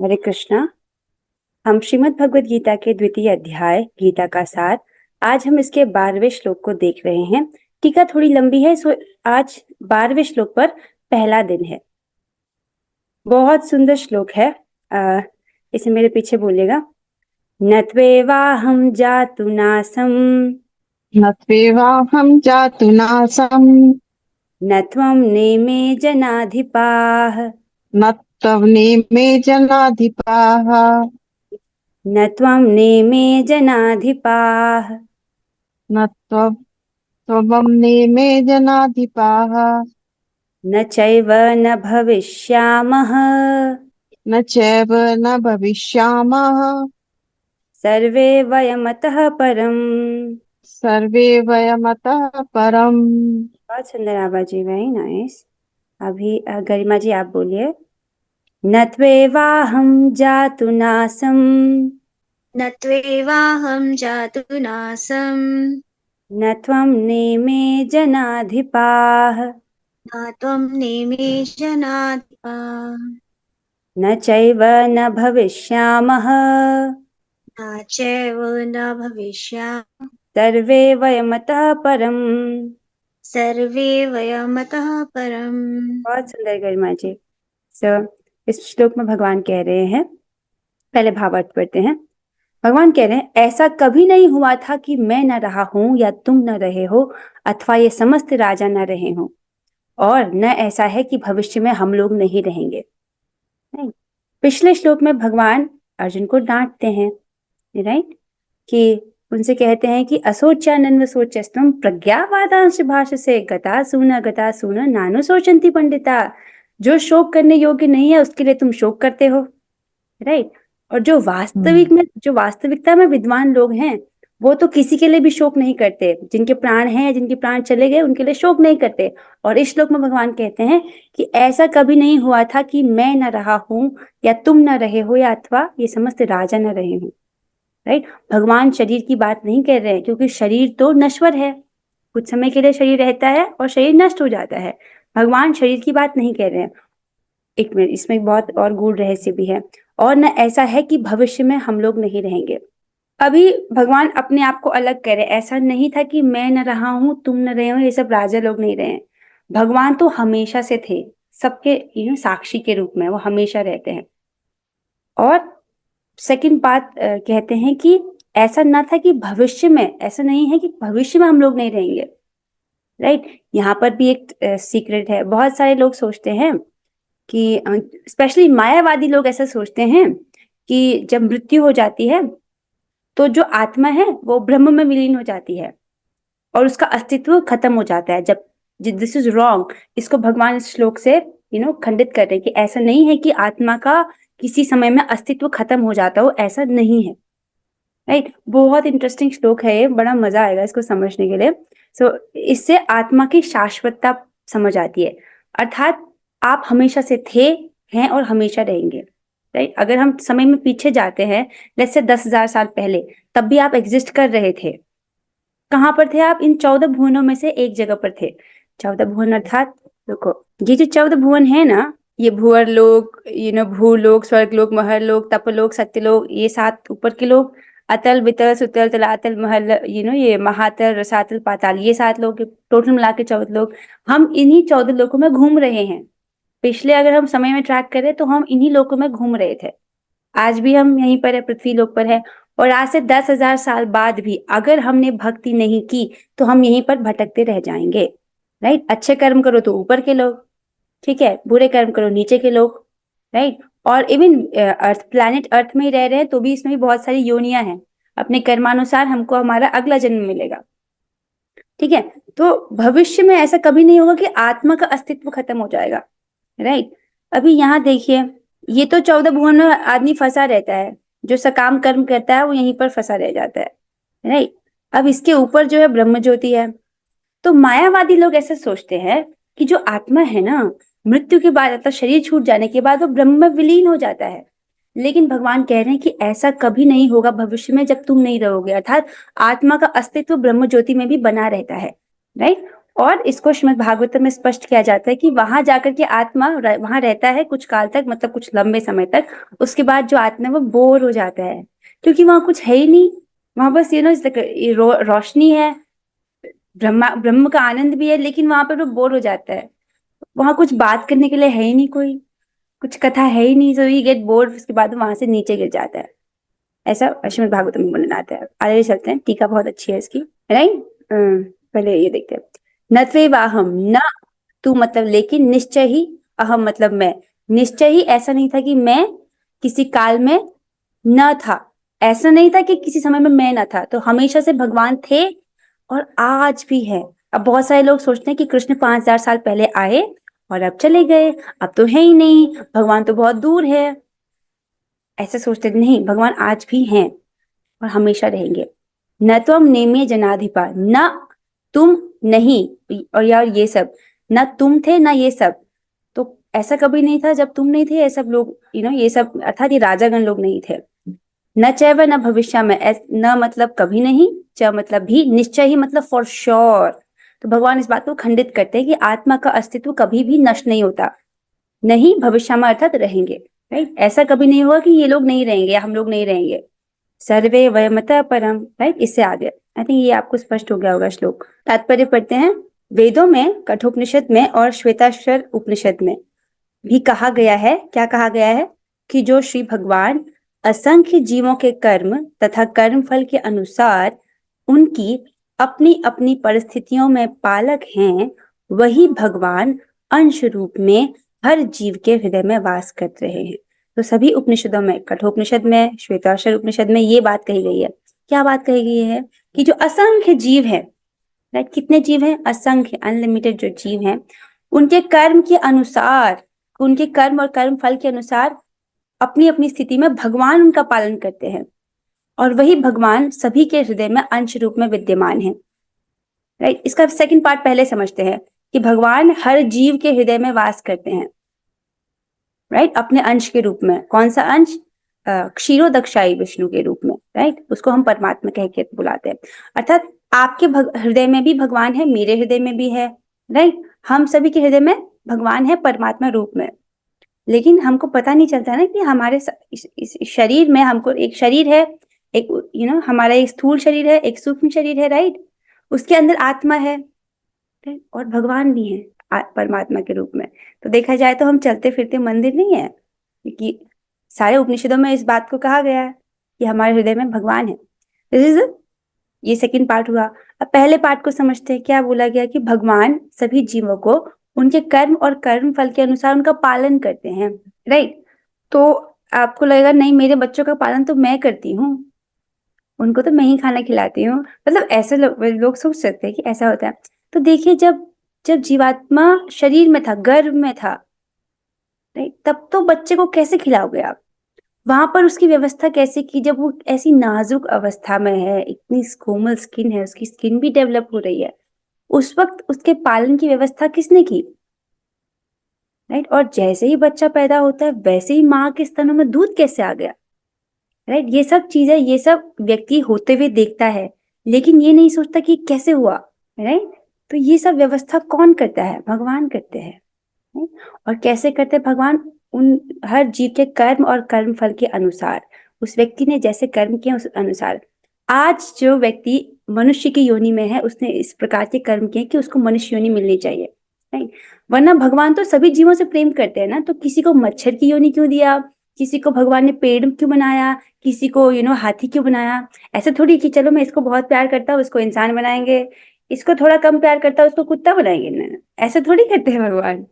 हरे कृष्णा। हम श्रीमद् भगवद गीता के द्वितीय अध्याय गीता का सार, आज हम इसके 12वें श्लोक को देख रहे हैं। टीका थोड़ी लंबी है, सो आज 12वें श्लोक पर पहला दिन है। बहुत सुंदर श्लोक है। इसे मेरे पीछे बोलिएगा। न त्वेवाहं जातु नासं न त्वेवाहं जातु नासं न त्वं नेमे जनाधिपाः न तव नेमे जनाधिपाः न त्वं नेमे जनाधिपाः न त्वं नेमे जनाधिपाः न चैव न भविष्यामः न चैव न भविष्यामः सर्वे वयमतः परम्। सर्वे वयमतः परम्। बहुत सुंदर आवाज जी, वेरी नाइस। अभी गरिमा जी आप बोलिए। न त्वेवाहं जातु नासं न त्वेवाहं जातु नासं न त्वं नेमे जनाधिपाः न त्वं नेमे जनाधिपाः न चैव न भविष्यामः न चैव न भविष्यामः सर्वे वयमतः परम्। सर्वे वयमतः परम्। बहुत सुंदर गरिमा जी। इस श्लोक में भगवान कह रहे हैं, पहले भावार्थ पढ़ते हैं। भगवान कह रहे हैं, ऐसा कभी नहीं हुआ था कि मैं न रहा हूं या तुम न रहे हो अथवा ये समस्त राजा न रहे हो, और न ऐसा है कि भविष्य में हम लोग नहीं रहेंगे। नहीं। पिछले श्लोक में भगवान अर्जुन को डांटते हैं, राइट, कि उनसे कहते हैं कि असोच्यानन्व सोचस्तम प्रज्ञावादांश भाषसे गता सून नानु सोचंती पंडिता। जो शोक करने योग्य नहीं है उसके लिए तुम शोक करते हो, राइट। और जो वास्तविकता में विद्वान लोग हैं वो तो किसी के लिए भी शोक नहीं करते। जिनके प्राण हैं या जिनके प्राण चले गए उनके लिए शोक नहीं करते। और इस श्लोक में भगवान कहते हैं कि ऐसा कभी नहीं हुआ था कि मैं न रहा हूं या तुम न रहे हो या अथवा ये समस्त राजा न रहे हो, राइट। भगवान शरीर की बात नहीं कर रहे हैं, क्योंकि शरीर तो नश्वर है। कुछ समय के लिए शरीर रहता है और शरीर नष्ट हो जाता है। भगवान शरीर की बात नहीं कर रहे हैं। एक मिनट, इसमें एक बहुत और गूढ़ रहस्य भी है। और न ऐसा है कि भविष्य में हम लोग नहीं रहेंगे। अभी भगवान अपने आप को अलग करे। ऐसा नहीं था कि मैं न रहा हूं तुम न रहे हो ये सब राजा लोग नहीं रहे हैं। भगवान तो हमेशा से थे, सबके साक्षी के रूप में वो हमेशा रहते हैं। और सेकंड बात कहते हैं कि ऐसा ना था कि भविष्य में, ऐसा नहीं है कि भविष्य में हम लोग नहीं रहेंगे, राइट। यहाँ पर भी एक सीक्रेट है। बहुत सारे लोग सोचते हैं कि स्पेशली मायावादी लोग ऐसा सोचते हैं कि जब मृत्यु हो जाती है तो जो आत्मा है वो ब्रह्म में विलीन हो जाती है और उसका अस्तित्व खत्म हो जाता है। जब दिस इज रॉन्ग। इसको भगवान इस श्लोक से खंडित कर रहे हैं कि ऐसा नहीं है कि आत्मा का किसी समय में अस्तित्व खत्म हो जाता हो, ऐसा नहीं है, राइट। बहुत इंटरेस्टिंग श्लोक है ये, बड़ा मजा आएगा इसको समझने के लिए। इससे आत्मा की शाश्वतता समझ आती है। अर्थात आप हमेशा से थे, हैं और हमेशा रहेंगे, राइट। अगर हम समय में पीछे जाते हैं, जैसे 10,000 साल पहले, तब भी आप एग्जिस्ट कर रहे थे। कहाँ पर थे आप? इन 14 भुवनों में से एक जगह पर थे। 14 भुवन अर्थात, देखो ये जो 14 भुवन है ना, ये भूअर लोक, भूलोक, स्वर्ग लोक, महर लोक, तपलोक, सत्यलोक, ये 7 ऊपर के लोग, अतल वितल सुतल तलातल महल, ये महातल रसातल पाताल, ये 7 लोग, टोटल मिला के 14 लोग। हम इन्हीं 14 लोकों में घूम रहे हैं। पिछले अगर हम समय में ट्रैक करें तो हम इन्हीं लोकों में घूम रहे थे। आज भी हम यहीं पर है, पृथ्वी लोक पर है। और आज से 10,000 साल बाद भी अगर हमने भक्ति नहीं की तो हम यहीं पर भटकते रह जाएंगे, राइट। अच्छे कर्म करो तो ऊपर के लोग, ठीक है, बुरे कर्म करो नीचे के लोग, राइट। और इवन अर्थ, प्लैनेट अर्थ में ही रह रहे हैं तो भी इसमें भी बहुत सारी योनियां हैं। अपने कर्मानुसार हमको हमारा अगला जन्म मिलेगा, ठीक है। तो भविष्य में ऐसा कभी नहीं होगा कि आत्मा का अस्तित्व खत्म हो जाएगा, राइट। अभी यहाँ देखिए, ये तो 14 भुवन में आदमी फंसा रहता है। जो सकाम कर्म करता है वो यहीं पर फंसा रह जाता है, राइट। अब इसके ऊपर जो है ब्रह्म ज्योति है। तो मायावादी लोग ऐसे सोचते हैं कि जो आत्मा है ना, मृत्यु के बाद अर्थात शरीर छूट जाने के बाद वो ब्रह्म में विलीन हो जाता है। लेकिन भगवान कह रहे हैं कि ऐसा कभी नहीं होगा भविष्य में जब तुम नहीं रहोगे। अर्थात आत्मा का अस्तित्व ब्रह्म ज्योति में भी बना रहता है, राइट। और इसको श्रीमद् भागवतम में स्पष्ट किया जाता है कि वहां जाकर के आत्मा वहां रहता है कुछ काल तक, मतलब कुछ लंबे समय तक। उसके बाद जो आत्मा है वो बोर हो जाता है, क्योंकि वहां कुछ है ही नहीं। वहां बस रोशनी है, ब्रह्म का आनंद भी है, लेकिन वहां पर वो बोर हो जाता है। वहां कुछ बात करने के लिए है ही नहीं, कोई कुछ कथा है ही नहीं, सो ही गेट बोर्ड। उसके बाद वहां से नीचे गिर जाता है। ऐसा श्रीमद् भागवतम में वर्णन आता है। आगे चलते हैं, टीका बहुत अच्छी है इसकी, राइट। पहले ये देखते हैं। न त्वेवाहम, न तू मतलब लेकिन, निश्चय ही, अहम मतलब मैं। निश्चय ही ऐसा नहीं था कि मैं किसी काल में न था, ऐसा नहीं था कि किसी समय में मैं न था। तो हमेशा से भगवान थे और आज भी है। अब बहुत सारे लोग सोचते हैं कि कृष्ण 5000 साल पहले आए और अब चले गए, अब तो है ही नहीं, भगवान तो बहुत दूर है। ऐसे सोचते नहीं, भगवान आज भी हैं और हमेशा रहेंगे। न त्वम नेमे जनाधिपा, न तुम नहीं, और यार ये सब, न तुम थे ना ये सब। तो ऐसा कभी नहीं था जब तुम नहीं थे, ये सब लोग, ये सब अर्थात ये राजागण लोग नहीं थे। न चैव न भविष्य में, न मतलब कभी नहीं, च मतलब भी, निश्चय ही मतलब फॉर श्योर। तो भगवान इस बात को खंडित करते हैं कि आत्मा का अस्तित्व कभी भी नष्ट नहीं होता, नहीं भविष्य में अर्थात रहेंगे, राइट। ऐसा कभी नहीं हुआ कि ये लोग नहीं रहेंगे या हम लोग नहीं रहेंगे। सर्वे वयमतः परम, राइट। इससे आगे आई थिंक ये आपको स्पष्ट हो गया होगा श्लोक। तात्पर्य पढ़ते हैं। वेदों में, कठोपनिषद में और श्वेताश्वर उपनिषद में भी कहा गया है, क्या कहा गया है, कि जो श्री भगवान असंख्य जीवों के कर्म तथा कर्म फल के अनुसार उनकी अपनी अपनी परिस्थितियों में पालक हैं, वही भगवान अंश रूप में हर जीव के हृदय में वास कर रहे हैं। तो सभी उपनिषदों में, कठोपनिषद में, श्वेताश्वर उपनिषद में ये बात कही गई है। क्या बात कही गई है? कि जो असंख्य जीव है, राइट, कितने जीव हैं? असंख्य, अनलिमिटेड जो जीव हैं, उनके कर्म के अनुसार, उनके कर्म और कर्म फल के अनुसार अपनी अपनी स्थिति में भगवान उनका पालन करते हैं, और वही भगवान सभी के हृदय में अंश रूप में विद्यमान है, राइट। इसका सेकंड पार्ट पहले समझते हैं कि भगवान हर जीव के हृदय में वास करते हैं, राइट, अपने अंश के रूप में। कौन सा अंश? क्षीरोदक्षाई विष्णु के रूप में, राइट। उसको हम परमात्मा कह के बुलाते हैं। अर्थात आपके हृदय में भी भगवान है, मेरे हृदय में भी है, राइट। हम सभी के हृदय में भगवान है परमात्मा रूप में। लेकिन हमको पता नहीं चलता ना कि हमारे इस शरीर में, हमको एक शरीर है, एक हमारा एक स्थूल शरीर है, एक सूक्ष्म शरीर है, राइट। उसके अंदर आत्मा है, और भगवान भी है परमात्मा के रूप में। तो देखा जाए तो हम चलते फिरते मंदिर नहीं है, क्योंकि सारे उपनिषदों में इस बात को कहा गया है कि हमारे हृदय में भगवान है। दिस इज ये सेकंड पार्ट हुआ। अब पहले पार्ट को समझते हैं। क्या बोला गया? कि भगवान सभी जीवों को उनके कर्म और कर्म फल के अनुसार उनका पालन करते हैं, राइट। तो आपको लगेगा नहीं, मेरे बच्चों का पालन तो मैं करती हूँ, उनको तो मैं ही खाना खिलाती हूँ, मतलब ऐसे लोग सोच सकते हैं कि ऐसा होता है। तो देखिए, जब जब जीवात्मा शरीर में था, गर्भ में था, राइट, तब तो बच्चे को कैसे खिलाओगे आप? वहां पर उसकी व्यवस्था कैसे की, जब वो ऐसी नाजुक अवस्था में है, इतनी कोमल स्किन है, उसकी स्किन भी डेवलप हो रही है, उस वक्त उसके पालन की व्यवस्था किसने की, राइट। और जैसे ही बच्चा पैदा होता है, वैसे ही माँ के स्तनों में दूध कैसे आ गया, राइट। ये सब चीजें, ये सब व्यक्ति होते हुए देखता है, लेकिन ये नहीं सोचता कि कैसे हुआ, राइट। तो ये सब व्यवस्था कौन करता है? भगवान करते हैं, right? और कैसे करते हैं भगवान? उन हर जीव के कर्म और कर्म फल के अनुसार, उस व्यक्ति ने जैसे कर्म किए उस अनुसार। आज जो व्यक्ति मनुष्य की योनि में है, उसने इस प्रकार के कर्म किए कि उसको मनुष्य योनि मिलनी चाहिए, राइट। वरना भगवान तो सभी जीवों से प्रेम करते हैं ना, तो किसी को मच्छर की योनि क्यों दिया, किसी को भगवान ने पेड़ क्यों बनाया, किसी को हाथी क्यों बनाया? ऐसे थोड़ी कि चलो मैं इसको बहुत प्यार करता हूँ, उसको इंसान बनाएंगे, इसको थोड़ा कम प्यार करता हूँ, उसको कुत्ता बनाएंगे ना। ऐसे थोड़ी करते हैं भगवान,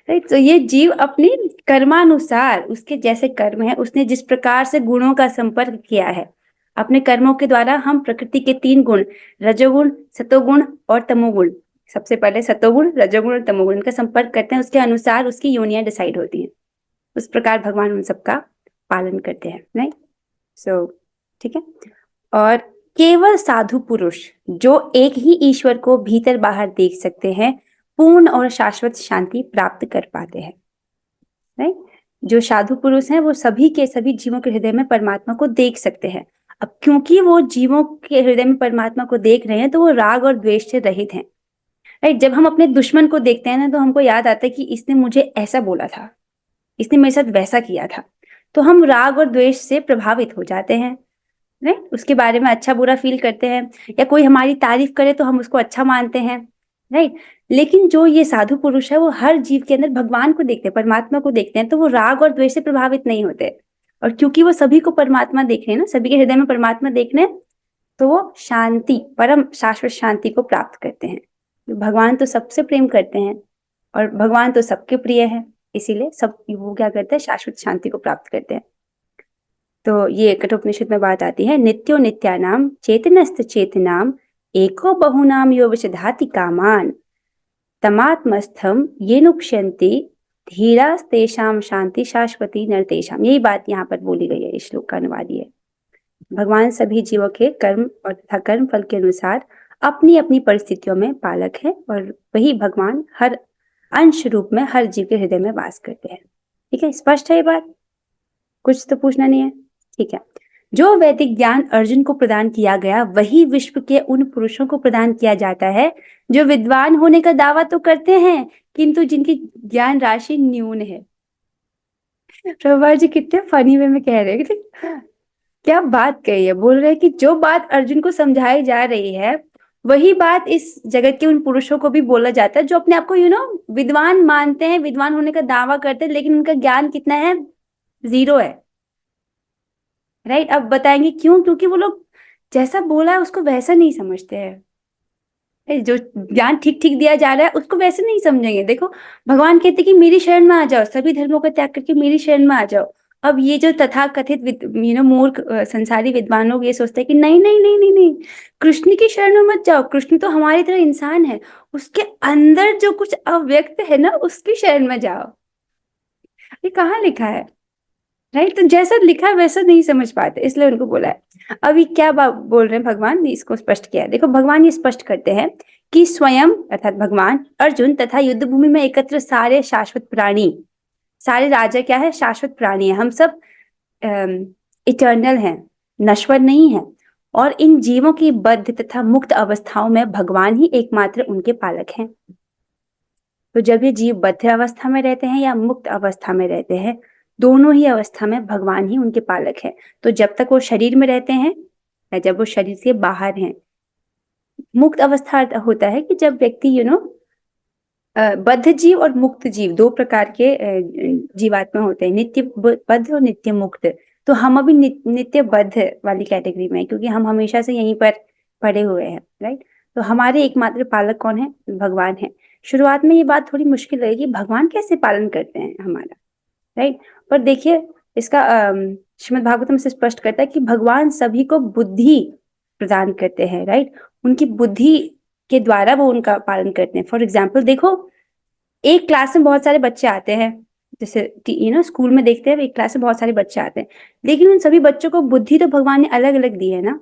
राइट। तो ये जीव अपने कर्मानुसार, उसके जैसे कर्म है, उसने जिस प्रकार से गुणों का संपर्क किया है, अपने कर्मों के द्वारा हम प्रकृति के 3 गुण, रजोगुण, सतोगुण और तमोगुण, सबसे पहले सतोगुण, रजोगुण और तमोगुण का संपर्क करते हैं, उसके अनुसार उसकी योनियां डिसाइड होती हैं। उस प्रकार भगवान उन सबका पालन करते हैं, राइट। सो ठीक है। और केवल साधु पुरुष, जो एक ही ईश्वर को भीतर बाहर देख सकते हैं, पूर्ण और शाश्वत शांति प्राप्त कर पाते हैं, राइट। जो साधु पुरुष हैं, वो सभी के सभी जीवों के हृदय में परमात्मा को देख सकते हैं। अब क्योंकि वो जीवों के हृदय में परमात्मा को देख रहे हैं, तो वो राग और द्वेष से रहित हैं, राइट। जब हम अपने दुश्मन को देखते हैं ना तो हमको याद आता है कि इसने मुझे ऐसा बोला था, इसने मेरे साथ वैसा किया था, तो हम राग और द्वेष से प्रभावित हो जाते हैं। राइट, उसके बारे में अच्छा बुरा फील करते हैं, या कोई हमारी तारीफ करे तो हम उसको अच्छा मानते हैं। राइट, लेकिन जो ये साधु पुरुष है वो हर जीव के अंदर भगवान को देखते हैं, परमात्मा को देखते हैं, तो वो राग और द्वेष से प्रभावित नहीं होते। और क्योंकि वो सभी को परमात्मा देख रहे हैं ना, सभी के हृदय में परमात्मा देख रहे हैं, तो वो शांति, परम शाश्वत शांति को प्राप्त करते हैं। भगवान तो सबसे प्रेम करते हैं और भगवान तो सबके प्रिय है, इसीलिए सब वो क्या करते हैं, शाश्वत शांति को प्राप्त करते हैं। तो ये कठोपनिषद में बात आती है, नित्यो नित्यानाम चेतनस्त चेतनाम एको बहुनाम यो विशधाति कामान तमात्मस्थम येनुप्यन्ति धीरास्तेषाम शांति शाश्वती नरतेषाम। यही बात यहाँ पर बोली गई है, इस श्लोक का अनुवाद ये है। भगवान सभी जीवों के कर्म और तथा कर्म फल के अनुसार अपनी अपनी परिस्थितियों में पालक है, और वही भगवान हर अंश रूप में हर जीव के हृदय में वास करते हैं। ठीक है, स्पष्ट है ये बात? कुछ तो पूछना नहीं है? ठीक है। जो वैदिक ज्ञान अर्जुन को प्रदान किया गया वही विश्व के उन पुरुषों को प्रदान किया जाता है जो विद्वान होने का दावा तो करते हैं किंतु जिनकी ज्ञान राशि न्यून है। प्रभुपाद जी कितने फनी वे में कह रहे हैं, क्या बात कही है। बोल रहे हैं कि जो बात अर्जुन को समझाई जा रही है वही बात इस जगत के उन पुरुषों को भी बोला जाता है जो अपने आप को विद्वान मानते हैं, विद्वान होने का दावा करते हैं, लेकिन उनका ज्ञान कितना है, 0 है। राइट, अब बताएंगे क्यों? क्योंकि वो लोग जैसा बोला है उसको वैसा नहीं समझते हैं। जो ज्ञान ठीक ठीक दिया जा रहा है उसको वैसे नहीं समझेंगे। देखो, भगवान कहते कि मेरी शरण में आ जाओ, सभी धर्मों का त्याग करके मेरी शरण में आ जाओ। अब ये जो तथा कथित मूर्ख संसारी विद्वान लोग ये सोचते हैं कि नहीं नहीं नहीं नहीं नहीं, कृष्ण की शरण में मत जाओ, कृष्ण तो हमारी तरह इंसान है, उसके अंदर जो कुछ अव्यक्त है ना उसकी शरण में जाओ। ये कहाँ लिखा है? राइट, तो जैसा लिखा है वैसा नहीं समझ पाते, इसलिए उनको बोला है। अभी क्या बोल रहे हैं भगवान ने, इसको स्पष्ट किया है। देखो, भगवान ये स्पष्ट करते हैं कि स्वयं अर्थात भगवान, अर्जुन तथा युद्ध भूमि में एकत्र सारे शाश्वत प्राणी, सारे राजा क्या है, शाश्वत प्राणी है। हम सब इटर्नल हैं, नश्वर नहीं है, और इन जीवों की बद्ध तथा मुक्त अवस्थाओं में भगवान ही एकमात्र उनके पालक हैं। तो जब ये जीव बद्ध अवस्था में रहते हैं या मुक्त अवस्था में रहते हैं, दोनों ही अवस्था में भगवान ही उनके पालक है। तो जब तक वो शरीर में रहते हैं या जब वो शरीर से बाहर हैं, मुक्त अवस्था होता है कि जब व्यक्ति बद्ध जीव और मुक्त जीव, 2 प्रकार के जीवात्मा होते हैं, नित्य बद्ध और नित्य मुक्त। तो हम अभी नित्य बद्ध वाली कैटेगरी में है, क्योंकि हम हमेशा से यहीं पर पड़े हुए हैं। राइट, तो हमारे एकमात्र पालक कौन है? भगवान है। शुरुआत में ये बात थोड़ी मुश्किल लगेगी, भगवान कैसे पालन करते हैं हमारा? राइट, पर देखिए इसका श्रीमद् भागवतम से स्पष्ट करता है कि भगवान सभी को बुद्धि प्रदान करते हैं। राइट, उनकी बुद्धि के द्वारा वो उनका पालन करते हैं। फॉर एग्जाम्पल देखो, एक क्लास में बहुत सारे बच्चे आते हैं, जैसे स्कूल में देखते हैं एक क्लास में बहुत सारे बच्चे आते हैं, लेकिन उन सभी बच्चों को बुद्धि तो भगवान ने अलग अलग दी है ना,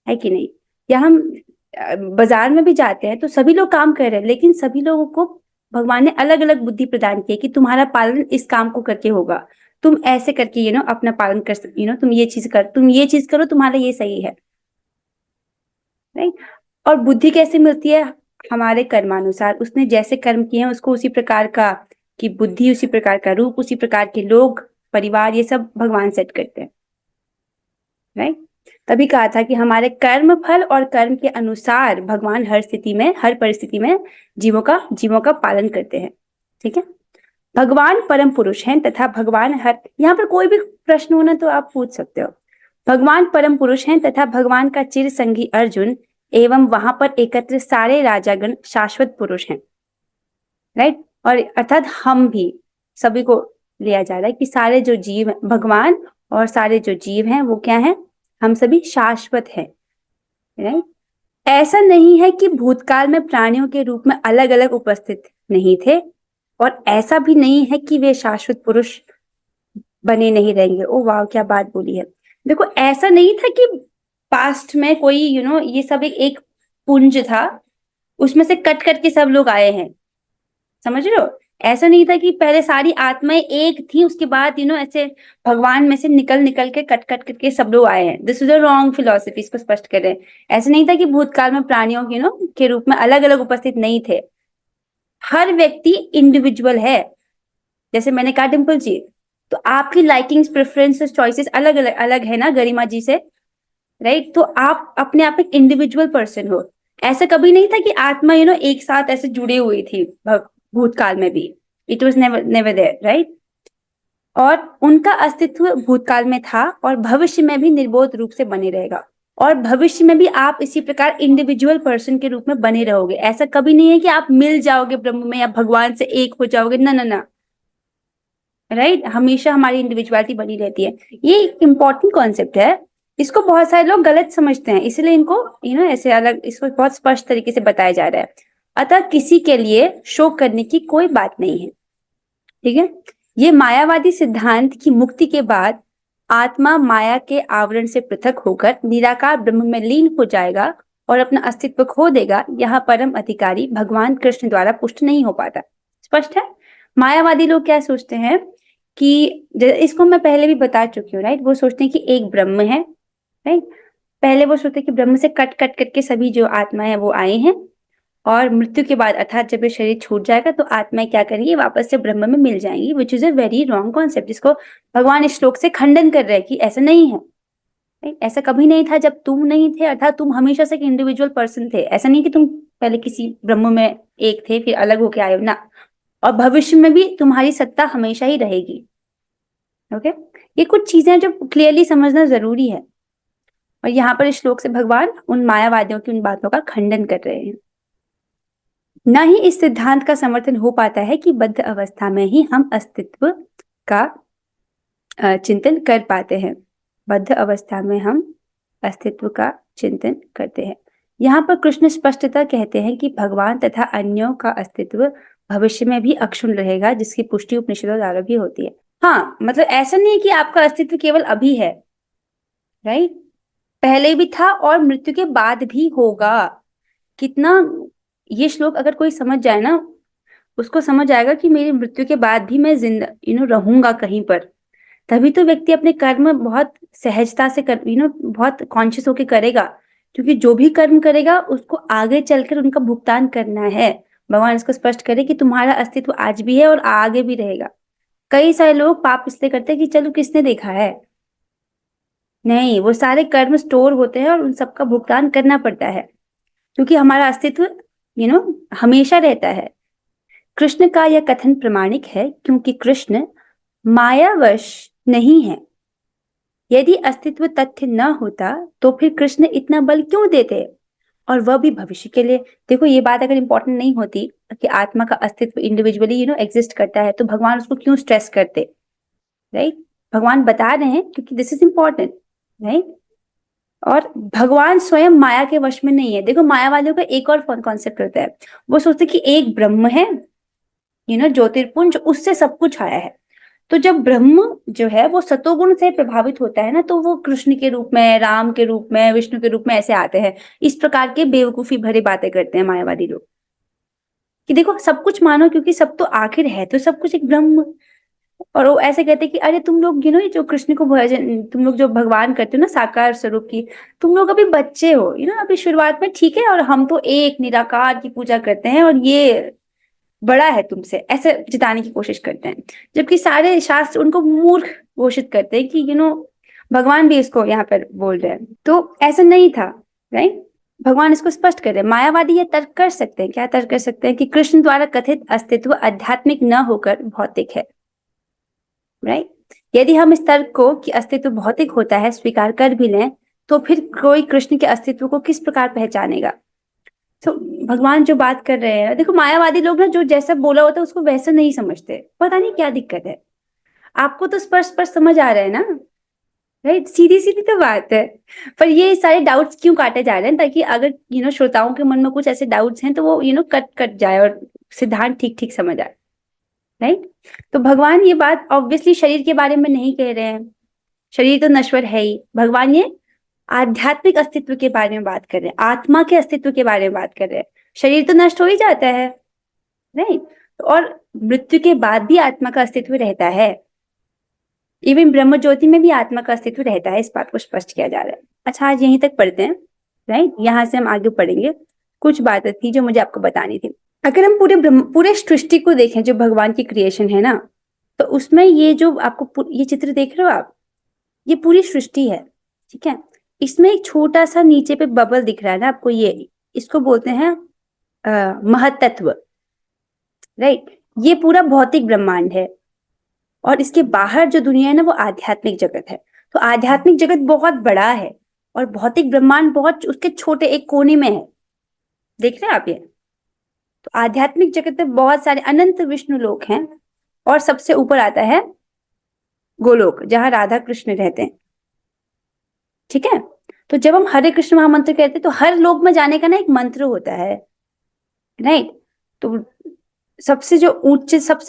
है कि नहीं? या हम बाजार में भी जाते हैं तो सभी लोग काम कर रहे हैं, लेकिन सभी लोगों को भगवान ने अलग अलग बुद्धि प्रदान की है कि तुम्हारा पालन इस काम को करके होगा, तुम ऐसे करके अपना पालन कर सकते, तुम ये चीज करो, तुम्हारा ये सही है। राइट, और बुद्धि कैसे मिलती है? हमारे कर्मानुसार, उसने जैसे कर्म किए हैं उसको उसी प्रकार का की बुद्धि, उसी प्रकार का रूप, उसी प्रकार के लोग, परिवार, ये सब भगवान सेट करते हैं। राइट, तभी कहा था कि हमारे कर्म फल और कर्म के अनुसार भगवान हर स्थिति में, हर परिस्थिति में जीवों का पालन करते हैं। ठीक है, भगवान परम पुरुष हैं तथा भगवान यहाँ पर कोई भी प्रश्न होना तो आप पूछ सकते हो। भगवान परम पुरुष हैं तथा भगवान का चिर संगी अर्जुन एवं वहां पर एकत्र सारे राजागण शाश्वत पुरुष हैं। राइट, और अर्थात हम भी, सभी को लिया जा रहा है कि सारे जो जीव भगवान और सारे जो जीव हैं वो क्या हैं, हम सभी शाश्वत हैं। राइट, ऐसा नहीं है कि भूतकाल में प्राणियों के रूप में अलग अलग उपस्थित नहीं थे, और ऐसा भी नहीं है कि वे शाश्वत पुरुष बने नहीं रहेंगे। ओ वाह, क्या बात बोली है। देखो, ऐसा नहीं था कि पास्ट में कोई ये सब एक पुंज था, उसमें से कट करके सब लोग आए हैं, समझ रहे हो? ऐसा नहीं था कि पहले सारी आत्माएं एक थी, उसके बाद ऐसे भगवान में से निकल निकल के कट कट करके सब लोग आए हैं। This is a wrong philosophy, इसको स्पष्ट करें। ऐसा नहीं था कि भूतकाल में प्राणियों के के रूप में अलग अलग उपस्थित नहीं थे। हर व्यक्ति इंडिविजुअल है। जैसे मैंने कहा डिम्पल जी, तो आपकी लाइकिंग्स, प्रेफरेंसेस, चॉइसेस अलग अलग अलग है ना गरिमा जी से, राइट? तो आप अपने आप एक इंडिविजुअल पर्सन हो। ऐसा कभी नहीं था कि आत्मा एक साथ ऐसे जुड़ी हुई थी भूतकाल में भी। It was never never there, right? और उनका अस्तित्व भूतकाल में था और भविष्य में भी निर्बोध रूप से बने रहेगा। और भविष्य में भी आप इसी प्रकार इंडिविजुअल पर्सन के रूप में बने रहोगे। ऐसा कभी नहीं है कि आप मिल जाओगे ब्रह्म में या भगवान से एक हो जाओगे, ना ना ना, राइट? हमेशा हमारी इंडिविजुअलिटी बनी रहती है। ये एक इम्पॉर्टेंट कॉन्सेप्ट है। इसको बहुत सारे लोग गलत समझते हैं, इसलिए इनको ऐसे अलग, इसको बहुत स्पष्ट तरीके से बताया जा रहा है। अतः किसी के लिए शोक करने की कोई बात नहीं है, ठीक है? ये मायावादी सिद्धांत की मुक्ति के बाद आत्मा माया के आवरण से पृथक होकर निराकार ब्रह्म में लीन हो जाएगा और अपना अस्तित्व खो देगा। यहाँ परम अधिकारी भगवान कृष्ण द्वारा पुष्ट नहीं हो पाता। स्पष्ट है? मायावादी लोग क्या सोचते हैं कि इसको मैं पहले भी बता चुकी हूँ, राइट? वो सोचते हैं कि एक ब्रह्म है, राइट? पहले वो सोचते हैं कि ब्रह्म से कट कट करके सभी जो आत्माएं हैं वो आए हैं, और मृत्यु के बाद अर्थात जब ये शरीर छूट जाएगा तो आत्माएं क्या करेंगी, वापस से ब्रह्म में मिल जाएंगी, which is a very wrong concept, जिसको भगवान इस श्लोक से खंडन कर रहे हैं कि ऐसा नहीं है, राइट? ऐसा कभी नहीं था जब तुम नहीं थे, अर्थात तुम हमेशा से एक इंडिविजुअल पर्सन थे। ऐसा नहीं कि तुम पहले किसी ब्रह्म में एक थे फिर अलग होके आए हो ना। और भविष्य में भी तुम्हारी सत्ता हमेशा ही रहेगी। ओके, ये कुछ चीजें जो क्लियरली समझना जरूरी है। और यहाँ पर इस श्लोक से भगवान उन मायावादियों की उन बातों का खंडन कर रहे हैं। न ही इस सिद्धांत का समर्थन हो पाता है कि बद्ध अवस्था में ही हम अस्तित्व का चिंतन कर पाते हैं। बद्ध अवस्था में हम अस्तित्व का चिंतन करते हैं। यहाँ पर कृष्ण स्पष्टतः कहते हैं कि भगवान तथा अन्यों का अस्तित्व भविष्य में भी अक्षुण्ण रहेगा, जिसकी पुष्टि उपनिषदों द्वारा भी होती है। हाँ, मतलब ऐसा नहीं है कि आपका अस्तित्व केवल अभी है, राइट? पहले भी था और मृत्यु के बाद भी होगा। कितना ये श्लोक अगर कोई समझ जाए ना, उसको समझ आएगा कि मेरी मृत्यु के बाद भी मैं जिंदा रहूंगा कहीं पर। तभी तो व्यक्ति अपने कर्म बहुत सहजता से कर बहुत कॉन्शियस होकर करेगा, क्योंकि जो भी कर्म करेगा उसको आगे चलकर उनका भुगतान करना है। भगवान इसको स्पष्ट करे कि तुम्हारा अस्तित्व आज भी है और आगे भी रहेगा। कई सारे लोग पाप इसलिए करते हैं कि चलो किसने देखा है, नहीं, वो सारे कर्म स्टोर होते हैं और उन सबका भुगतान करना पड़ता है, क्योंकि हमारा अस्तित्व हमेशा रहता है। कृष्ण का यह कथन प्रमाणिक है, क्योंकि कृष्ण मायावश नहीं है। यदि अस्तित्व तथ्य न होता तो फिर कृष्ण इतना बल क्यों देते, और वह भी भविष्य के लिए। देखो, ये बात अगर इंपॉर्टेंट नहीं होती कि आत्मा का अस्तित्व इंडिविजुअली एग्जिस्ट करता है, तो भगवान उसको क्यों स्ट्रेस करते, राइट? भगवान बता रहे हैं क्योंकि दिस इज इंपॉर्टेंट, राइट? और भगवान स्वयं माया के वश में नहीं है। देखो, माया वालों का एक और कॉन्सेप्ट होता है, वो सोचते कि एक ब्रह्म है, ज्योतिर्पुंज, उससे सब कुछ आया है। तो जब ब्रह्म जो है वो सतोगुण से प्रभावित होता है ना, तो वो कृष्ण के रूप में, राम के रूप में, विष्णु के रूप में ऐसे आते हैं। इस प्रकार के बेवकूफी भरी बातें करते हैं मायावादी लोग कि देखो सब कुछ मानो, क्योंकि सब तो आखिर है तो सब कुछ एक ब्रह्म। और वो ऐसे कहते कि अरे तुम लोग ये जो कृष्ण को भजन, तुम लोग जो भगवान करते हो ना साकार स्वरूप की, तुम लोग अभी बच्चे हो, अभी शुरुआत में, ठीक है, और हम तो एक निराकार की पूजा करते हैं और ये बड़ा है तुमसे, ऐसे जिताने की कोशिश करते हैं। जबकि सारे शास्त्र उनको मूर्ख घोषित करते हैं कि भगवान भी इसको यहाँ पर बोल रहे हैं। तो ऐसा नहीं था, राइट? भगवान इसको स्पष्ट कर रहे हैं। मायावादी ये तर्क कर सकते हैं, क्या तर्क कर सकते हैं, कि कृष्ण द्वारा कथित अस्तित्व आध्यात्मिक न होकर भौतिक है, राइट? यदि हम इस तर्क को कि अस्तित्व भौतिक होता है स्वीकार कर भी लें, तो फिर कोई कृष्ण के अस्तित्व को किस प्रकार पहचानेगा? तो भगवान जो बात कर रहे हैं, देखो मायावादी लोग ना जो जैसा बोला होता है उसको वैसा नहीं समझते, पता नहीं क्या दिक्कत है। आपको तो स्पष्ट स्पष्ट समझ आ रहा है ना, राइट? सीधी सीधी तो बात है। पर ये सारे डाउट्स क्यों काटे जा रहे हैं, ताकि अगर श्रोताओं के मन में कुछ ऐसे डाउट्स हैं तो वो कट कट जाए और सिद्धांत ठीक ठीक समझ आए, राइट? तो भगवान ये बात ऑब्वियसली शरीर के बारे में नहीं कह रहे हैं, शरीर तो नश्वर है ही। भगवान ये आध्यात्मिक अस्तित्व के बारे में बात कर रहे हैं, आत्मा के अस्तित्व के बारे में बात कर रहे हैं। शरीर तो नष्ट हो ही जाता है, राइट? और मृत्यु के बाद भी आत्मा का अस्तित्व रहता है। इवन ब्रह्म ज्योति में भी आत्मा का अस्तित्व रहता है, इस बात को स्पष्ट किया जा रहा है। अच्छा, आज यहीं तक पढ़ते हैं, राइट। यहाँ से हम आगे पढ़ेंगे। कुछ बातें थी जो मुझे आपको बतानी थी। अगर हम पूरे सृष्टि को देखें, जो भगवान की क्रिएशन है ना, तो उसमें ये जो आपको ये चित्र देख रहे हो आप, ये पूरी सृष्टि है, ठीक है। इसमें एक छोटा सा नीचे पे बबल दिख रहा है ना आपको, ये इसको बोलते हैं महत्तत्व, राइट। ये पूरा भौतिक ब्रह्मांड है, और इसके बाहर जो दुनिया है ना, वो आध्यात्मिक जगत है। तो आध्यात्मिक जगत बहुत बड़ा है, और भौतिक ब्रह्मांड बहुत उसके छोटे एक कोने में है। देख रहे हैं आप ये? तो आध्यात्मिक जगत में बहुत सारे अनंत विष्णु लोक हैं, और सबसे ऊपर आता है गोलोक, जहां राधा कृष्ण रहते हैं, ठीक है। तो जब हम हरे कृष्ण महामंत्र कहते हैं, तो हर लोक में जाने का ना एक मंत्र होता है, राइट। तो सबसे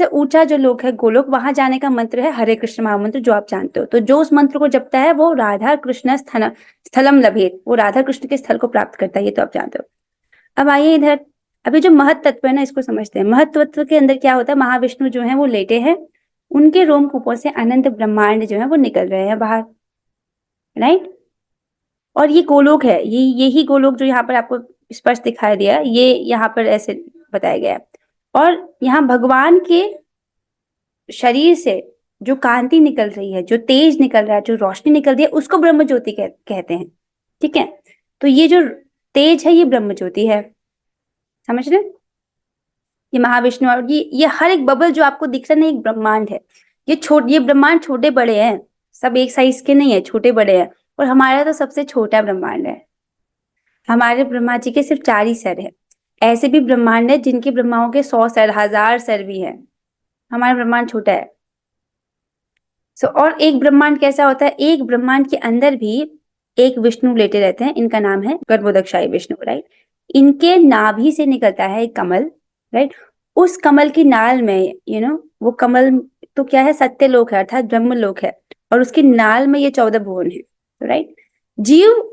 ऊंचा जो लोक है गोलोक, वहां जाने का मंत्र है हरे कृष्ण महामंत्र, जो आप जानते हो। तो जो उस मंत्र को जपता है वो राधा कृष्ण स्थलम लभेत, वो राधा कृष्ण के स्थल को प्राप्त करता है, ये तो आप जानते हो। अब आइए इधर, अभी जो महत्तत्व है ना, इसको समझते हैं। महत्तत्व के अंदर क्या होता है? महाविष्णु जो है वो लेटे हैं, उनके रोमकूपों से अनंत ब्रह्मांड जो है वो निकल रहे हैं बाहर, राइट। और ये गोलोक है, यही गोलोक जो यहाँ पर आपको स्पष्ट दिखाई दिया, ये यहाँ पर ऐसे बताया गया है। और यहाँ भगवान के शरीर से जो कांति निकल रही है, जो तेज निकल रहा है, जो रोशनी निकल रही है, उसको ब्रह्म ज्योति कहते हैं, ठीक है। तो ये जो तेज है, ये ब्रह्म ज्योति है, समझ रहे? ये महाविष्णु, और ये हर एक बबल जो आपको दिख रहा है ना, एक ब्रह्मांड है। ये ब्रह्मांड छोटे बड़े हैं, सब एक साइज के नहीं है, छोटे बड़े हैं। और हमारा तो सबसे छोटा ब्रह्मांड है। हमारे ब्रह्मा जी के सिर्फ 4 ही सर है। ऐसे भी ब्रह्मांड है जिनके ब्रह्माओं के 100 सर, 1000 सर भी है। हमारा ब्रह्मांड छोटा है। और एक ब्रह्मांड कैसा होता है? एक ब्रह्मांड के अंदर भी एक विष्णु लेटे रहते हैं, इनका नाम है गर्भोदकशाही विष्णु, राइट। इनके नाभि से निकलता है एक कमल, राइट। उस कमल की नाल में वो कमल तो क्या है? सत्यलोक है, अर्थात ब्रह्मलोक है। और उसकी नाल में ये 14 भुवन है, राइट। जीव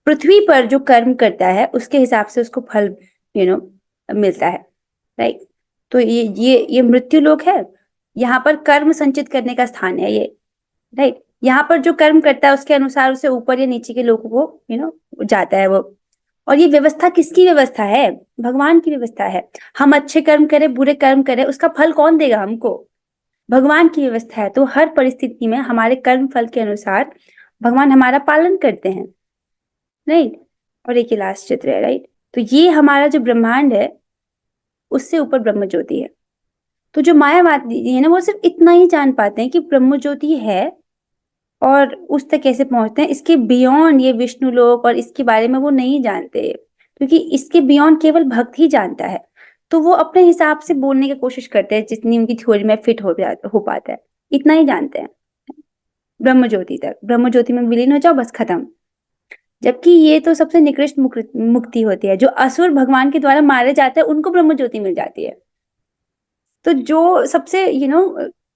पृथ्वी पर जो कर्म करता है उसके हिसाब से उसको फल मिलता है, राइट। तो ये मृत्यु लोक है, यहाँ पर कर्म संचित करने का स्थान है ये, राइट। यहाँ पर जो कर्म करता है उसके अनुसार उसे ऊपर या नीचे के लोगों को जाता है वो। और ये व्यवस्था किसकी व्यवस्था है? भगवान की व्यवस्था है। हम अच्छे कर्म करें, बुरे कर्म करें, उसका फल कौन देगा हमको? भगवान की व्यवस्था है। तो हर परिस्थिति में हमारे कर्म फल के अनुसार भगवान हमारा पालन करते हैं, राइट। और एक लास्ट चित्र है, राइट। तो ये हमारा जो ब्रह्मांड है, उससे ऊपर ब्रह्म ज्योति है। तो जो मायावादी है ना, वो सिर्फ इतना ही जान पाते हैं कि ब्रह्म ज्योति है, और उस तक कैसे पहुंचते हैं, इसके बियॉन्ड ये विष्णु लोक और इसके बारे में वो नहीं जानते, क्योंकि इसके बियॉन्ड केवल भक्त ही जानता है। तो वो अपने हिसाब से बोलने की कोशिश करते हैं, जितनी उनकी थ्योरी में फिट हो पाता है, इतना ही जानते हैं। ब्रह्म ज्योति तक, ब्रह्म ज्योति में विलीन हो जाओ, बस खत्म। जबकि ये तो सबसे निकृष्ट मुक्ति होती है। जो असुर भगवान के द्वारा मारे जाते हैं, उनको ब्रह्म ज्योति मिल जाती है। तो जो सबसे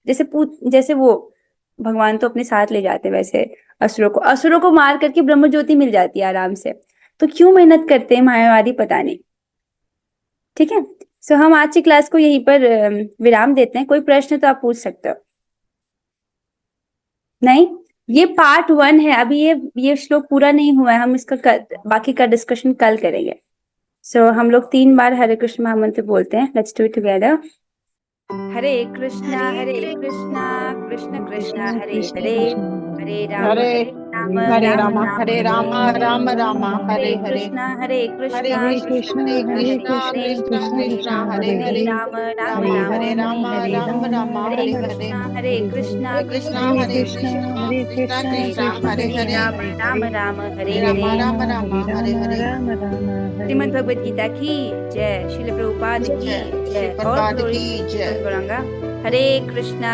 जैसे वो भगवान तो अपने साथ ले जाते हैं, वैसे असुरों को मार करके ब्रह्म ज्योति मिल जाती है आराम से। तो क्यों मेहनत करते हैं मायावादी, पता नहीं, ठीक है। सो हम आज की क्लास को यहीं पर विराम देते हैं। कोई प्रश्न तो आप पूछ सकते हो। नहीं, ये पार्ट 1 है, अभी ये श्लोक पूरा नहीं हुआ है। हम इसका बाकी का डिस्कशन कल करेंगे। हम लोग 3 बार हरे कृष्ण महामंत्र बोलते हैं। Let's do it together. Hare Krishna Krishna Krishna Hare Hare, Hare Ram Hare Ram Hare Ram Ram Ram Hare Hare, Krishna Hare Krishna Hare Krishna Krishna Hare Hare, Ram Ram Hare Ram Ram Ram Hare Hare, Hare Krishna Krishna Hare Krishna Krishna Hare Hare, Ram Ram Hare Ram Hare. Ram Ram Hare Hare. Shrimad Bhagavad Gita की जय, श्रील प्रभुपाद की जय, और प्रभुपाद की जय। गौरंगा। हरे कृष्णा